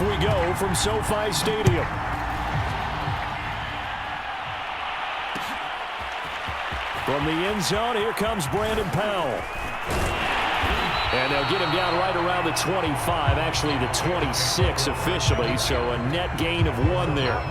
Off we go from SoFi Stadium. From the end zone, here comes Brandon Powell. And they'll get him down right around the 25, actually the 26 officially, so a net gain of 1 there.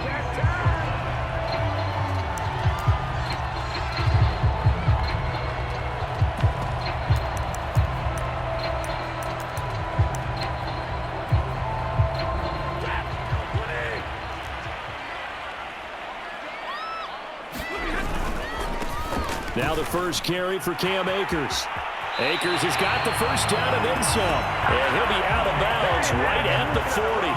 Now the first carry for Cam Akers. Akers has got the first down and then some. And he'll be out of bounds right at the 40.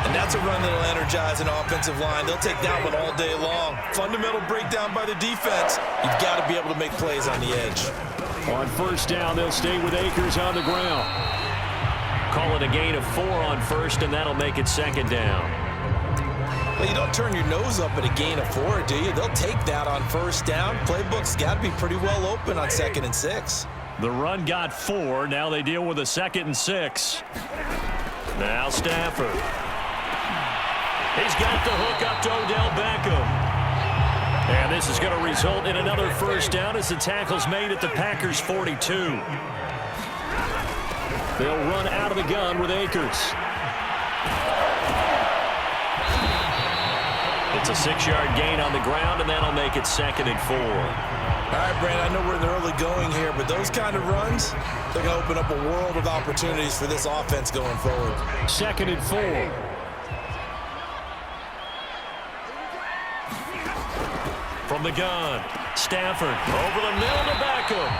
And that's a run that'll energize an offensive line. They'll take that one all day long. Fundamental breakdown by the defense. You've got to be able to make plays on the edge. On first down, they'll stay with Akers on the ground. Call it a gain of 4 on first, and that'll make it second down. Well, you don't turn your nose up at a gain of 4, do you? They'll take that on first down. Playbook's got to be pretty well open on 2nd and 6. The run got 4. Now they deal with a 2nd and 6. Now Stafford. He's got the hook up to Odell Beckham. And this is going to result in another first down as the tackle's made at the Packers' 42. They'll run out of the gun with Akers. It's a 6-yard gain on the ground, and that'll make it 2nd and 4. All right, Brandon, I know we're in the early going here, but those kind of runs, they're going to open up a world of opportunities for this offense going forward. 2nd and 4. From the gun, Stafford over the middle to Beckham.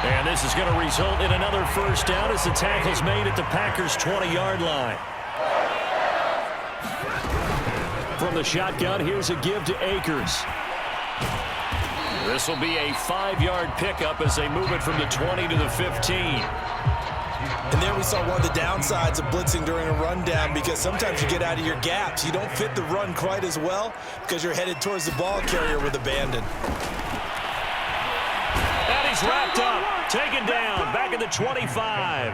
And this is going to result in another first down as the tackle's made at the Packers' 20-yard line. From the shotgun, here's a give to Akers. This will be a 5-yard pickup as they move it from the 20 to the 15. And there we saw one of the downsides of blitzing during a rundown, because sometimes you get out of your gaps. You don't fit the run quite as well because you're headed towards the ball carrier with abandon. And he's wrapped up, taken down, back at the 25.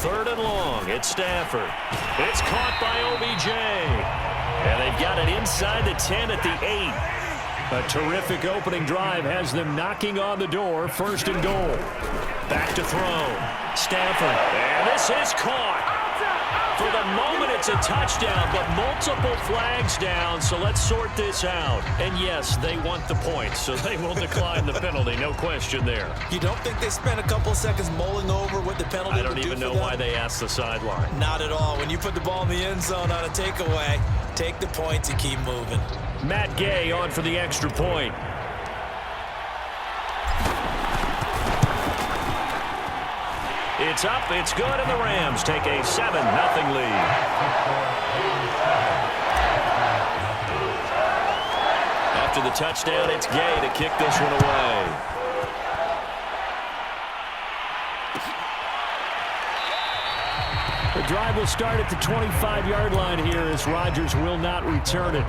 Third and long, it's Stafford. It's caught by OBJ. And they've got it inside the 10 at the 8. A terrific opening drive has them knocking on the door, 1st and goal. Back to throw. Stafford, and this is caught. For the moment, it's a touchdown, but multiple flags down, so let's sort this out. And yes, they want the points, so they will decline the penalty, no question there. You don't think they spent a couple seconds mulling over what the penalty I don't even know why they asked the sideline. Not at all. When you put the ball in the end zone on a takeaway, take the points and keep moving. Matt Gay on for the extra point. It's up, it's good, and the Rams take a 7-0 lead. After the touchdown, it's Gay to kick this one away. The drive will start at the 25-yard line here as Rodgers will not return it.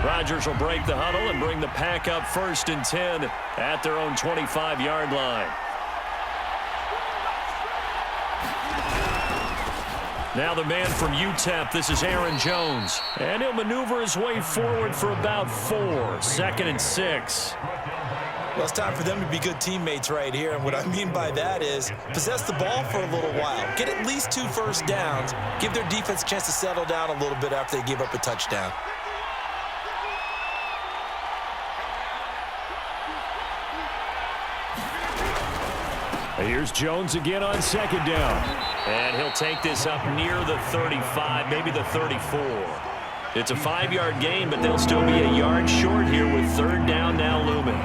Rodgers will break the huddle and bring the pack up 1st and 10 at their own 25-yard line. Now the man from UTEP, this is Aaron Jones. And he'll maneuver his way forward for about 4, 2nd and 6. Well, it's time for them to be good teammates right here. And what I mean by that is possess the ball for a little while. Get at least 2 first downs. Give their defense a chance to settle down a little bit after they give up a touchdown. Here's Jones again on 2nd down. And he'll take this up near the 35, maybe the 34. It's a 5-yard gain, but they'll still be a yard short here with 3rd down now looming.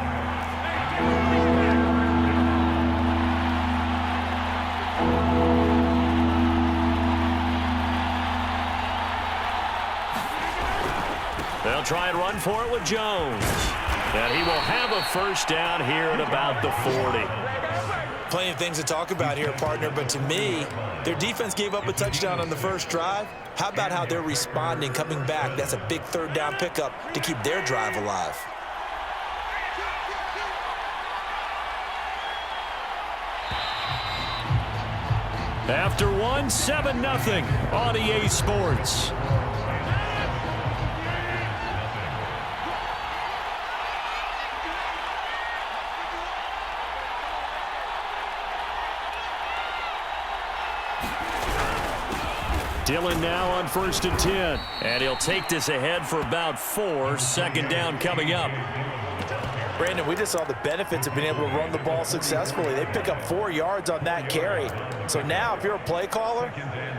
They'll try and run for it with Jones. And he will have a first down here at about the 40. Plenty of things to talk about here, partner, but to me, their defense gave up a touchdown on the first drive. How about how they're responding, coming back? That's a big third down pickup to keep their drive alive. After one, 7-0 on EA Sports. Dillon now on 1st and 10. And he'll take this ahead for about 4. Second down coming up. Brandon, we just saw the benefits of being able to run the ball successfully. They pick up 4 yards on that carry. So now if you're a play caller,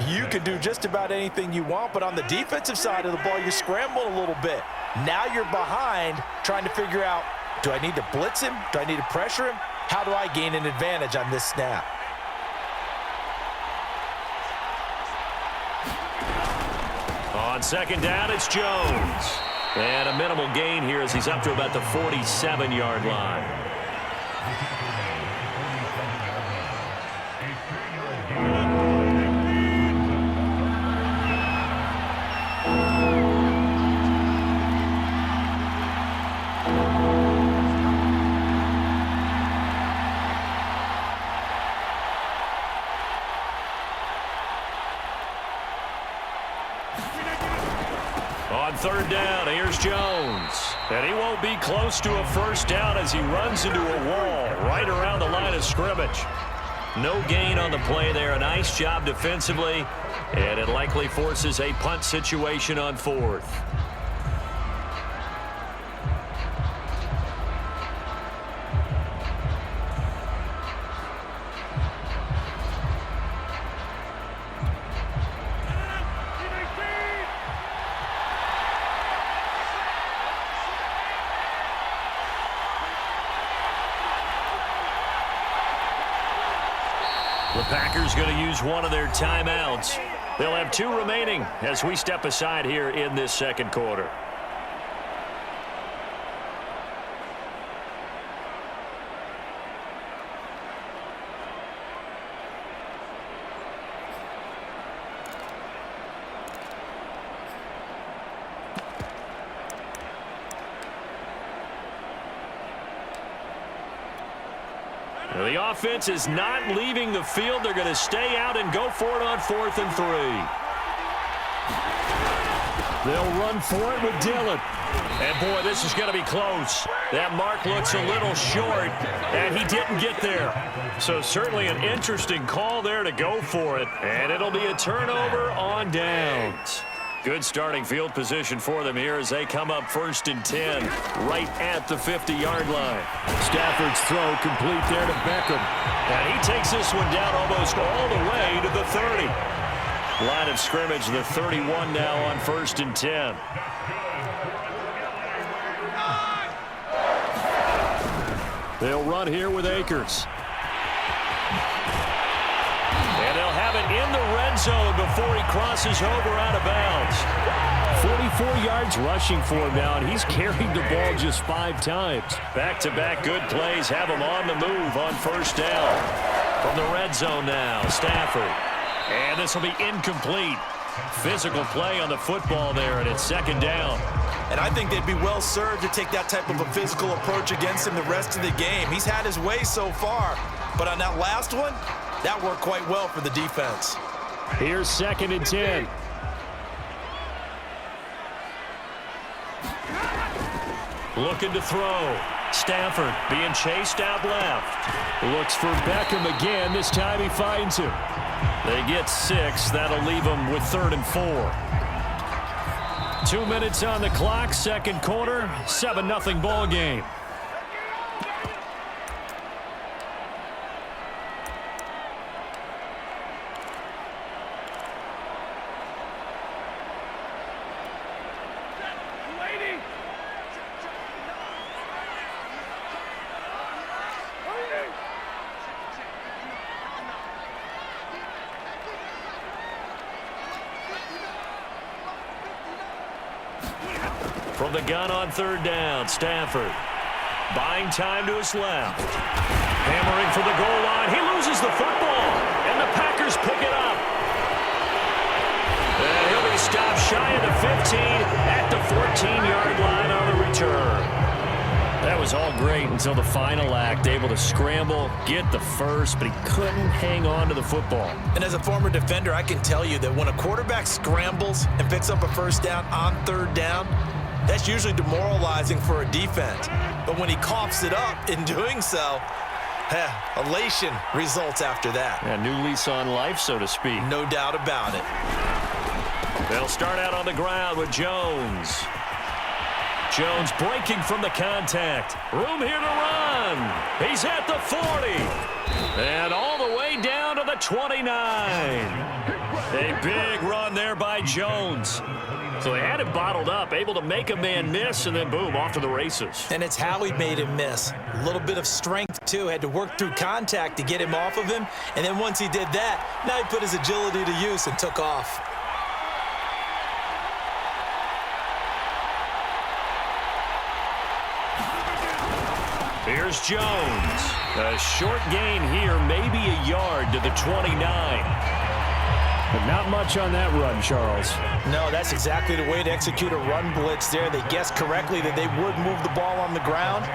you can do just about anything you want. But on the defensive side of the ball, you scramble a little bit. Now you're behind trying to figure out, do I need to blitz him? Do I need to pressure him? How do I gain an advantage on this snap? On second down, it's Jones. And a minimal gain here as he's up to about the 47-yard line. On third down, here's Jones. And he won't be close to a first down as he runs into a wall right around the line of scrimmage. No gain on the play there. A nice job defensively. And it likely forces a punt situation on 4th. The Packers going to use one of their timeouts. They'll have 2 remaining as we step aside here in this second quarter. The offense is not leaving the field. They're going to stay out and go for it on 4th and 3. They'll run for it with Dillon. And, boy, this is going to be close. That mark looks a little short, and he didn't get there. So certainly an interesting call there to go for it. And it'll be a turnover on downs. Good starting field position for them here as they come up 1st and 10 right at the 50-yard line. Stafford's throw complete there to Beckham. And he takes this one down almost all the way to the 30. Line of scrimmage, the 31 now on 1st and 10. They'll run here with Akers. And they'll have it in the red zone before he crosses over out of bounds. 44 yards rushing for him now, and he's carried the ball just 5 times. Back-to-back good plays have him on the move on 1st down. From the red zone now, Stafford. And this will be incomplete. Physical play on the football there, and it's 2nd down. And I think they'd be well served to take that type of a physical approach against him the rest of the game. He's had his way so far, but on that last one, that worked quite well for the defense. Here's 2nd and 10. Looking to throw. Stafford being chased out left. Looks for Beckham again. This time he finds him. They get 6. That'll leave them with 3rd and 4. 2 minutes on the clock, second quarter, 7-0 ball game. From the gun on 3rd down, Stafford buying time to his left. Hammering for the goal line. He at the 14-yard line on the return. That was all great until the final act, able to scramble, get the first, but he couldn't hang on to the football. And as a former defender, I can tell you that when a quarterback scrambles and picks up a first down on third down, that's usually demoralizing for a defense. But when he coughs it up in doing so, elation results after that. A new lease on life, so to speak. No doubt about it. They'll start out on the ground with Jones. Jones breaking from the contact. Room here to run. He's at the 40. And all the way down to the 29. A big run there by Jones. So they had him bottled up, able to make a man miss, and then boom, off to the races. And it's how he made him miss. A little bit of strength, too. Had to work through contact to get him off of him. And then once he did that, now he put his agility to use and took off. Here's Jones. A short gain here, maybe a yard to the 29. But not much on that run, Charles. No, that's exactly the way to execute a run blitz there. They guessed correctly that they would move the ball on the ground,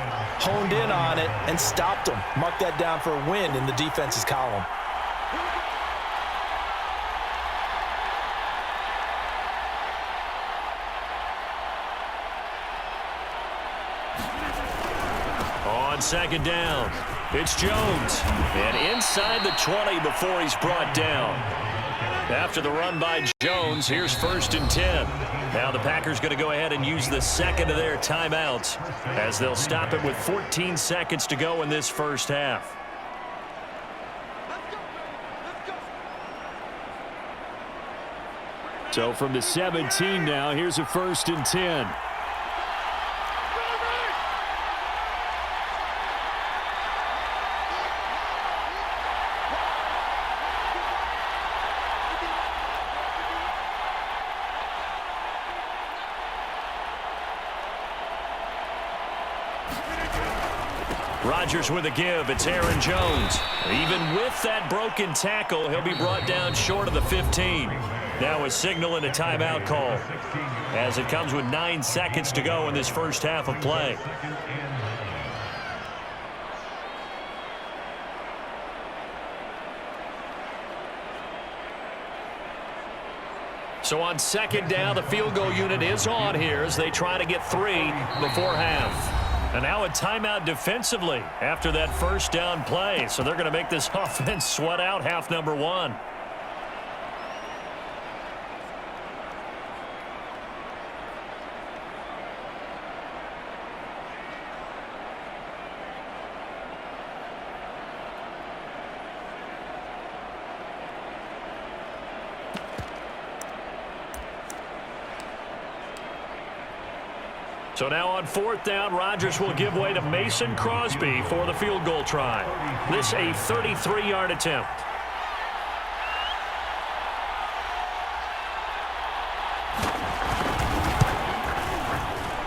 honed in on it, and stopped them. Mark that down for a win in the defense's column. On second down, it's Jones. And inside the 20 before he's brought down. After the run by Jones, here's 1st and 10. Now the Packers going to go ahead and use the second of their timeouts as they'll stop it with 14 seconds to go in this first half. So from the 17 now, here's a 1st and 10. Rodgers with a give. It's Aaron Jones. Even with that broken tackle, he'll be brought down short of the 15. Now a signal and a timeout call as it comes with 9 seconds to go in this first half of play. So on second down, the field goal unit is on here as they try to get 3 before half. And now a timeout defensively after that first down play. So they're going to make this offense sweat out half number 1. So now on 4th down, Rodgers will give way to Mason Crosby for the field goal try. This a 33-yard attempt.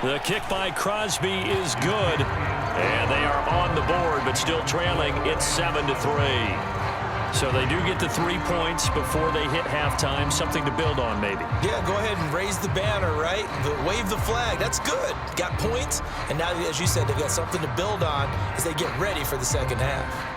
The kick by Crosby is good. And they are on the board, but still trailing. It's 7-3. So they do get the 3 points before they hit halftime. Something to build on, maybe. Yeah, go ahead and raise the banner, right? Wave the flag. That's good. Got points. And now, as you said, they've got something to build on as they get ready for the second half.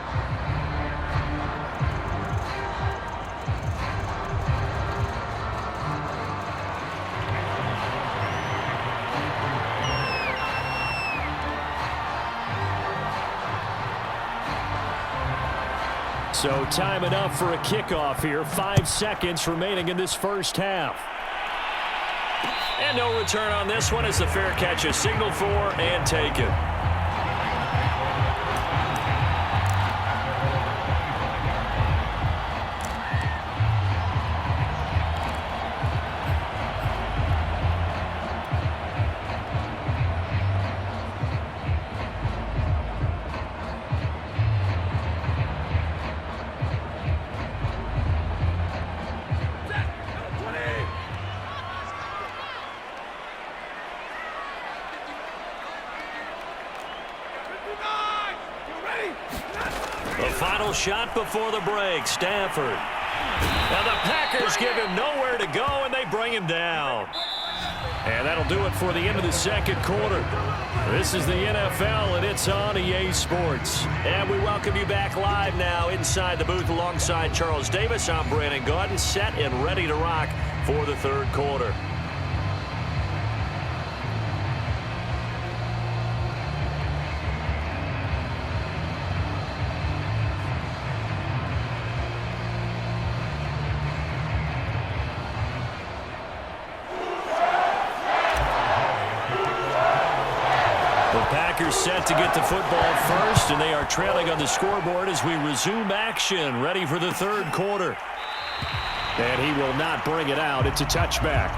So time enough for a kickoff here. 5 seconds remaining in this first half. And no return on this one as the fair catch is signaled for and taken. The final shot before the break, Stafford. Now the Packers give him nowhere to go, and they bring him down. And that'll do it for the end of the second quarter. This is the NFL, and it's on EA Sports. And we welcome you back live now inside the booth alongside Charles Davis. I'm Brandon Gaudin, set and ready to rock for the third quarter. Set to get the football first, and they are trailing on the scoreboard as we resume action, ready for the third quarter. And he will not bring it out. It's a touchback.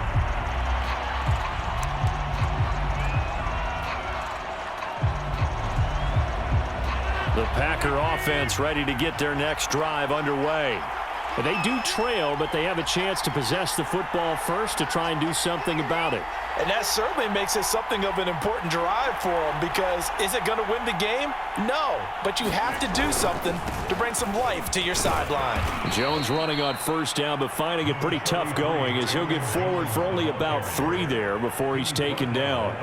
The Packer offense ready to get their next drive underway. And they do trail, but they have a chance to possess the football first to try and do something about it. And that certainly makes it something of an important drive for them, because is it going to win the game? No, but you have to do something to bring some life to your sideline. Jones running on first down, but finding it pretty tough going as he'll get forward for only about 3 there before he's taken down.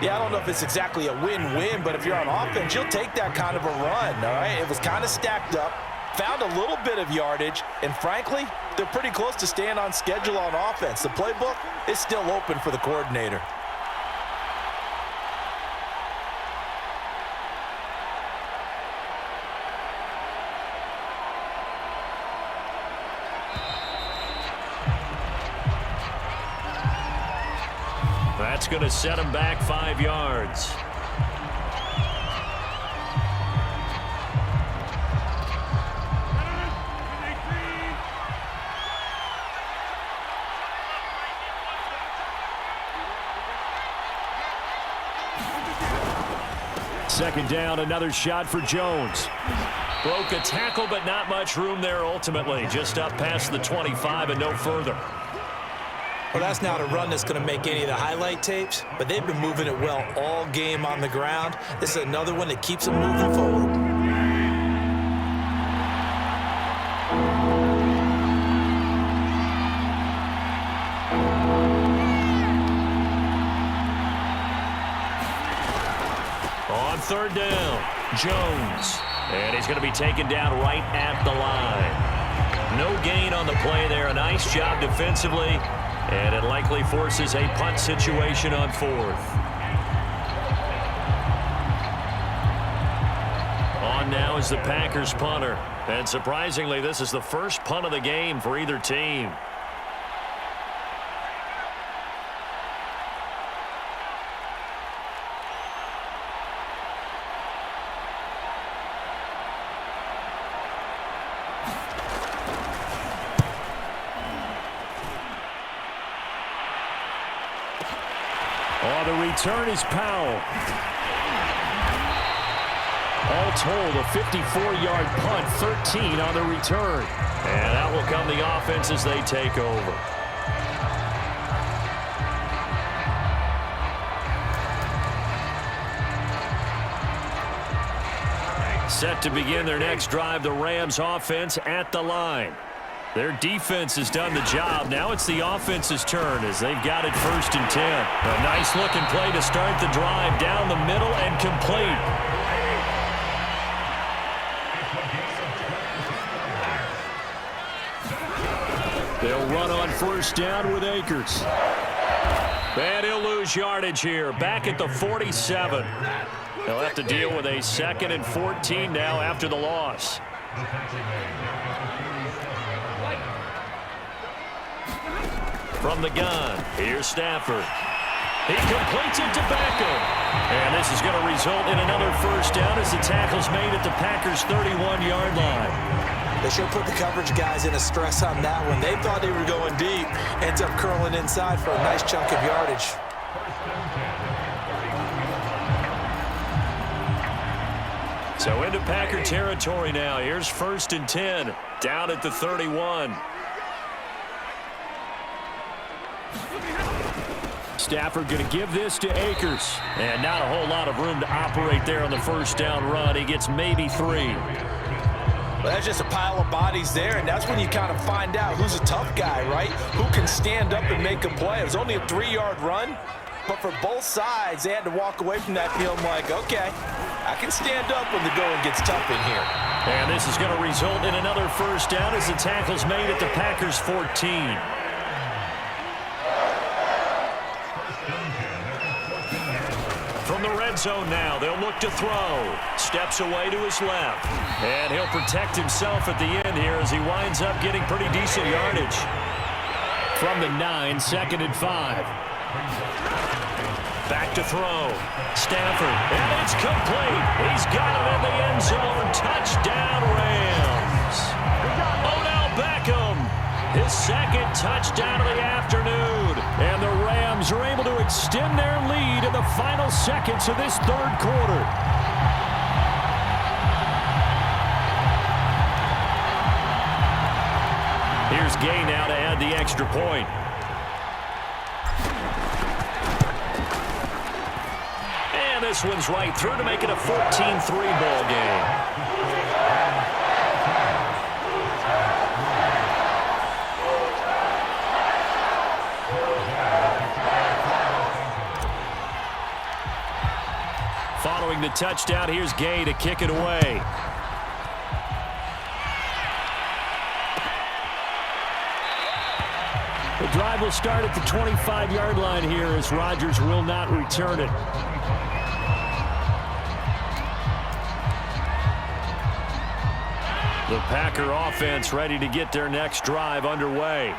Yeah, I don't know if it's exactly a win-win, but if you're on offense, you'll take that kind of a run, all right? It was kind of stacked up. Found a little bit of yardage, and frankly, they're pretty close to staying on schedule on offense. The playbook is still open for the coordinator. That's going to set him back 5 yards. Second down, another shot for Jones. Broke a tackle, but not much room there ultimately. Just up past the 25 and no further. Well, that's not a run that's going to make any of the highlight tapes, but they've been moving it well all game on the ground. This is another one that keeps them moving forward. On third down, Jones. And he's going to be taken down right at the line. No gain on the play there. A nice job defensively. And it likely forces a punt situation on fourth. On now is the Packers punter. And surprisingly, this is the first punt of the game for either team. The return is Powell. All told, a 54-yard punt, 13 on the return. And out will come the offense as they take over. Set to begin their next drive, the Rams offense at the line. Their defense has done the job. Now it's the offense's turn as they've got it 1st and 10. A nice-looking play to start the drive down the middle and complete. They'll run on first down with Akers. And he'll lose yardage here. Back at the 47. They'll have to deal with a 2nd and 14 now after the loss. From the gun, here's Stafford. He completes it to Beckham. And this is going to result in another first down as the tackle's made at the Packers' 31-yard line. They should put the coverage guys in a stress on that one. They thought they were going deep. Ends up curling inside for a nice chunk of yardage. So into Packer territory now. Here's 1st and 10. Down at the 31. Stafford going to give this to Akers. And not a whole lot of room to operate there on the first down run. He gets maybe 3. Well, that's just a pile of bodies there, and that's when you kind of find out who's a tough guy, right? Who can stand up and make a play. It was only a 3-yard run, but for both sides, they had to walk away from that feeling like, okay, I can stand up when the going gets tough in here. And this is going to result in another first down as the tackle's made at the Packers' 14. From the red zone now, they'll look to throw. Steps away to his left. And he'll protect himself at the end here as he winds up getting pretty decent yardage. From the 9, 2nd and 5. Back to throw. Stafford. And it's complete. He's got it in the end zone. Touchdown, Rams. Odell Beckham. His second touchdown of the afternoon. And the Rams are able to extend their lead in the final seconds of this third quarter. Here's Gay now to add the extra point. And this one's right through to make it a 14-3 ball game. Following the touchdown, here's Gay to kick it away. The drive will start at the 25-yard line here as Rodgers will not return it. The Packer offense ready to get their next drive underway.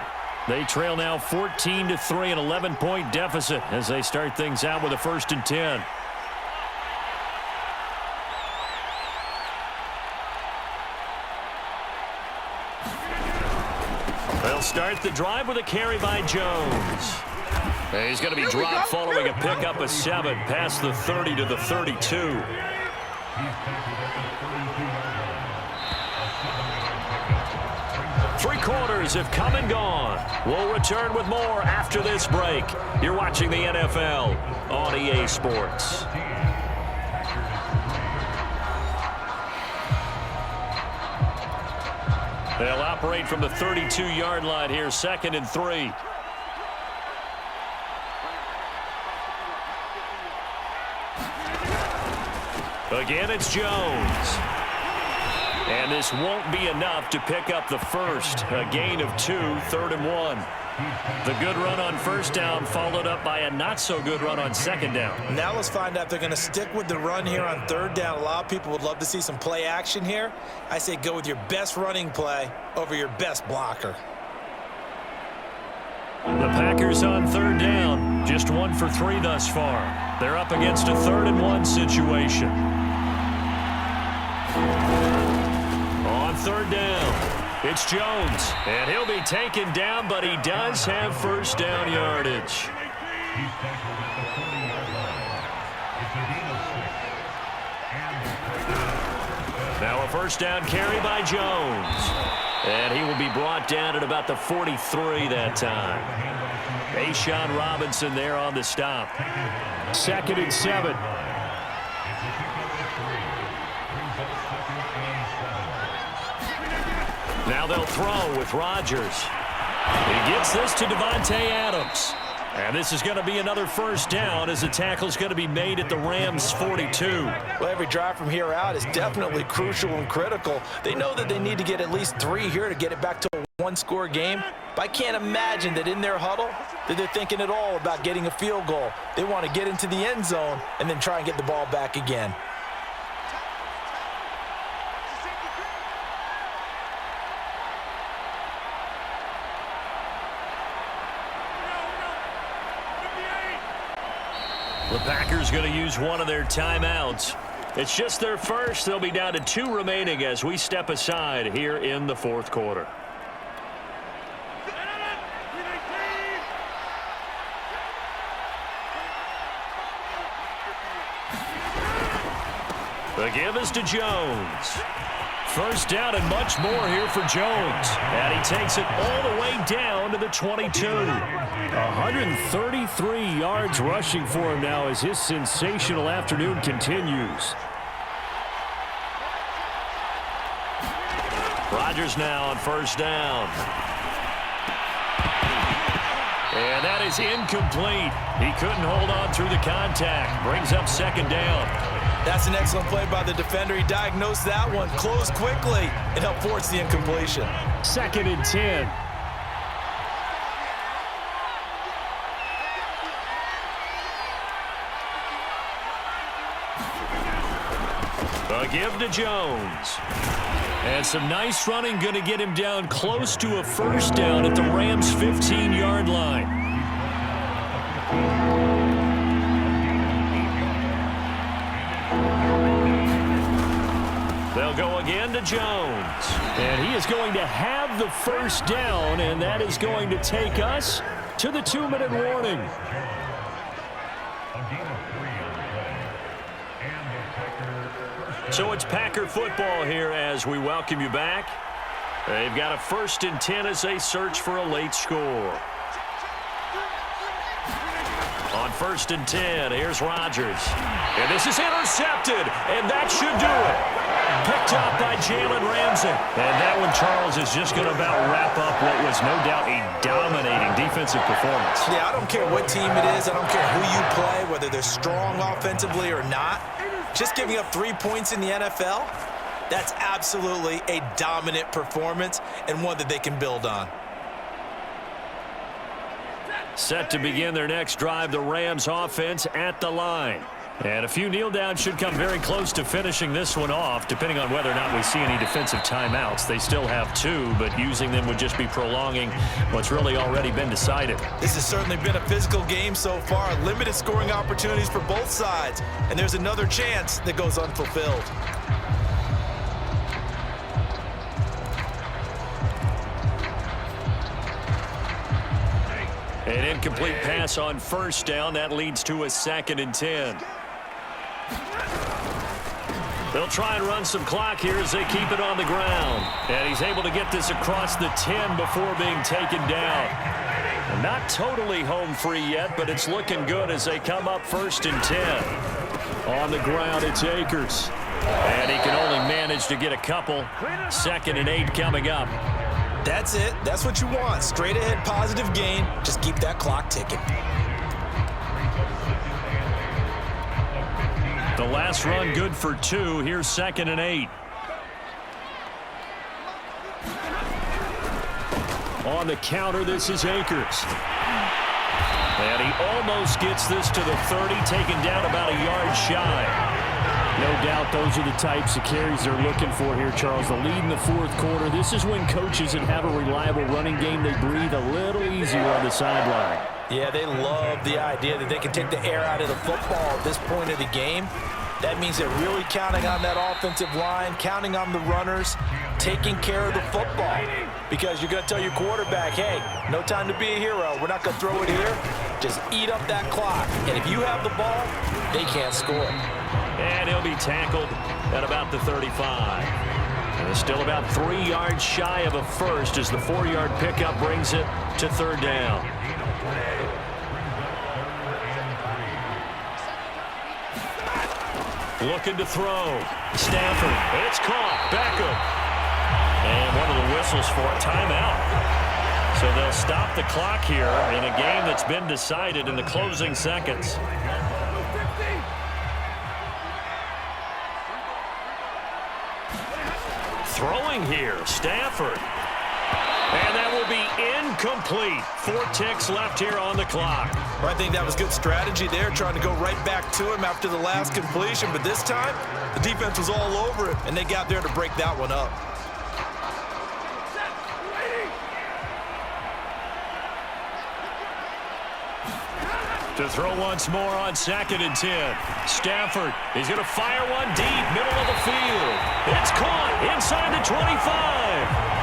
They trail now 14-3, an 11-point deficit as they start things out with a 1st and 10. They'll start the drive with a carry by Jones. He's going to be dropped following a pickup of 7 past the 30 to the 32. Three quarters have come and gone. We'll return with more after this break. You're watching the NFL on EA Sports. They'll operate from the 32-yard line here, 2nd and 3. Again, it's Jones. And this won't be enough to pick up the first. A gain of 2, 3rd and 1. The good run on first down followed up by a not-so-good run on 2nd down. Now let's find out if they're going to stick with the run here on 3rd down. A lot of people would love to see some play action here. I say go with your best running play over your best blocker. The Packers on 3rd down. Just 1 for 3 thus far. They're up against a 3rd and 1 situation. On 3rd down. It's Jones, and he'll be taken down, but he does have first down yardage. Now a first down carry by Jones, and he will be brought down at about the 43 that time. A'Shawn Robinson there on the stop. 2nd and 7. Now they'll throw with Rodgers. He gets this to Devontae Adams. And this is going to be another first down as the tackle's going to be made at the Rams' 42. Well, every drive from here out is definitely crucial and critical. They know that they need to get at least 3 here to get it back to a 1-score game. But I can't imagine that in their huddle that they're thinking at all about getting a field goal. They want to get into the end zone and then try and get the ball back again. The Packers going to use one of their timeouts. It's just their first. They'll be down to 2 remaining as we step aside here in the 4th quarter. The give is to Jones. First down and much more here for Jones. And he takes it all the way down to the 22. 133 yards rushing for him now as his sensational afternoon continues. Rodgers now on first down. And that is incomplete. He couldn't hold on through the contact. Brings up second down. That's an excellent play by the defender. He diagnosed that one, closed quickly, and helped force the incompletion. 2nd and 10. A give to Jones. And some nice running, going to get him down close to a first down at the Rams' 15-yard line. They'll go again to Jones. And he is going to have the first down, and that is going to take us to the 2-minute warning. So it's Packer football here as we welcome you back. They've got a 1st and 10 as they search for a late score. On 1st and 10, here's Rodgers. And this is intercepted, and that should do it. Picked up by Jalen Ramsey. And that one, Charles, is just going to about wrap up what was no doubt a dominating defensive performance. Yeah, I don't care what team it is. I don't care who you play, whether they're strong offensively or not. Just giving up 3 points in the NFL, that's absolutely a dominant performance and one that they can build on. Set to begin their next drive, the Rams offense at the line. And a few kneel downs should come very close to finishing this one off, depending on whether or not we see any defensive timeouts. They still have 2, but using them would just be prolonging what's really already been decided. This has certainly been a physical game so far. Limited scoring opportunities for both sides. And there's another chance that goes unfulfilled. An incomplete pass on first down. That leads to a 2nd and 10. They'll try and run some clock here as they keep it on the ground. And he's able to get this across the 10 before being taken down. Not totally home free yet, but it's looking good as they come up 1st and 10. On the ground, it's Akers. And he can only manage to get a couple. 2nd and 8 coming up. That's it. That's what you want. Straight ahead positive gain. Just keep that clock ticking. The last run good for 2. Here's 2nd and 8. On the counter, this is Akers. And he almost gets this to the 30, taken down about a yard shy. No doubt those are the types of carries they're looking for here, Charles. The lead in the 4th quarter. This is when coaches that have a reliable running game, they breathe a little easier on the sideline. Yeah, they love the idea that they can take the air out of the football at this point of the game. That means they're really counting on that offensive line, counting on the runners, taking care of the football. Because you're going to tell your quarterback, hey, no time to be a hero. We're not going to throw it here. Just eat up that clock. And if you have the ball, they can't score. And he'll be tackled at about the 35. And it's still about 3 yards shy of a first as the 4-yard pickup brings it to 3rd down. Looking to throw. Stafford. It's caught. Beckham. And one of the whistles for a timeout. So they'll stop the clock here in a game that's been decided in the closing seconds. Throwing here, Stafford. And that will be incomplete. 4 ticks left here on the clock. I think that was good strategy there, trying to go right back to him after the last completion. But this time, the defense was all over it, and they got there to break that one up. To throw once more on 2nd and 10. Stafford, he's going to fire one deep, middle of the field. It's caught inside the 25.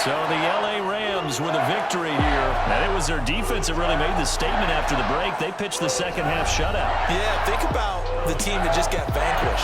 So the L.A. Rams with a victory here. And it was their defense that really made the statement after the break. They pitched the second half shutout. Yeah, think about the team that just got vanquished.